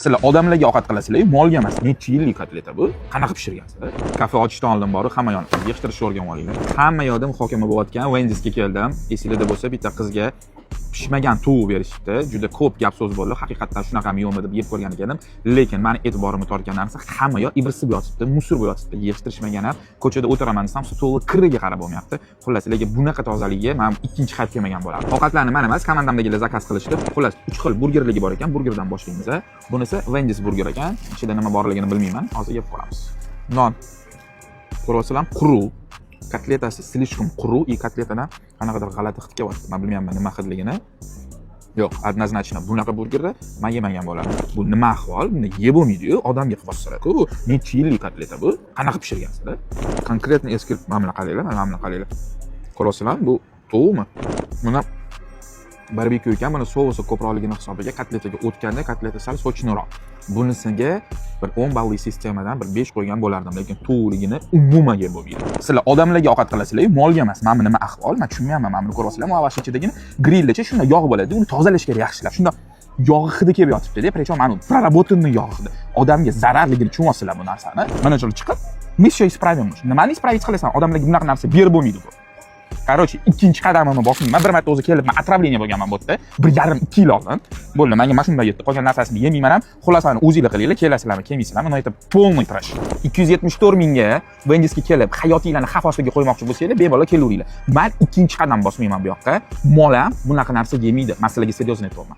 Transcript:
Sizlar odamlarga ovqat qilasizlar, molga emas. Necha yillik kotleta bu? Qanaqa pishirgansizlar? Kafe ochishdan oldin borib hamma yoqni yig'ishtirishni o'rganib olinglar. Hamma yoqda muhokama bo'layotgan Wendysga keldim. Esingizda bo'lsa, bitta qizga pishmagan tovuq berishdi. Juda ko'p gap so'z bo'ldi. Haqiqatan shunaqami yo'qmi deb yeb ko'rgan ekandim. Lekin meni e'tiborimni tortgan narsa hamma yoq ibrisib yotibdi, musor bo'yotibdi. Yig'ishtirishmagan ham ko'chada o'tiraman desam, stolni kiriga qarab bo'lmayapti. Xullas, sizlarga bunaqa tozaligiga men ikkinchi qayt kelmagan bo'lardim. Ovqatlarni men emas, komandamdagilar zakaz qilishdi. Xullas, 3 xil burgerligi bor ekan. Burgerdan boshlaymiz. Bunisi Wendys burger ekan. Ichida nima borligini bilmayman. Hozir yeb ko'ramiz. Non. Ko'rasizlar, quruq. Kotletasi slishkom quruq, и kotletadan qanaqadir g'alati hid kelyapti. Men bilmayman nima hidligini. Yo'q, однозначно bunaqa burgerni men yemagan bo'lardim. Bu nima ahvol? Buni yeb bo'lmaydi-yu, odamga qilib-ku. Necha yillik kotleta bu? Qanaqa pishirgansizlar? Konkretni eski mana qaranglar, mana qaranglar. Ko'rasizlar, bu tovuqmi? Buni barbekyu ekan, buni sousi ko'proqligini hisobiga kotletaga o'tganda kotleta sal sochniroq. Bunisiga bir 10 balli sistemadan bir 5 qo'ygan bo'lardim, lekin to'g'riligini umuman yeb bo'lmaydi. Sizlar odamlarga ovqat qilasizlar, molga emas. Men nima ahvol? Men tushunmayapman. Men buni ko'rasizlar, mavash ichidagini grillgacha shunday yog' bo'ladi, uni tozalash kerak yaxshilab. Shunda yog' hidi kelib yotibdi-da, причем mana prarabotanный yog' hidi. Odamga zararligini tushunyapsizlar bu narsani. Mana shu chiqib, мы всё исправим. Nimani исправить qilasan? Odamlarga bunaqa narsa berib bo'lmaydi bu. Короче, ikkinchi qadamimni bosmayman. Bir marta o'zi kelib, men отравление bo'lganman bu yerda. 1,5-2 yil oldin. Bo'ldi, menga mana shunday yetdi. Qolgan narsasini yemayman ham. Xullas, mana o'zingizlar qilinglar, kelasizlarmi, kelmaysizlarmi? Mana aytib, polniy trash. 274 mingga Wendysga kelib, hayotinglarni xavf ostiga qo'ymoqchi bo'lsanglar, bemalol kelaveringlar. Men ikkinchi qadam bosmayman bu yoqqa. Mol ham bunaqa narsa yemaydi. Men sizlarga seriyozini aytyapman.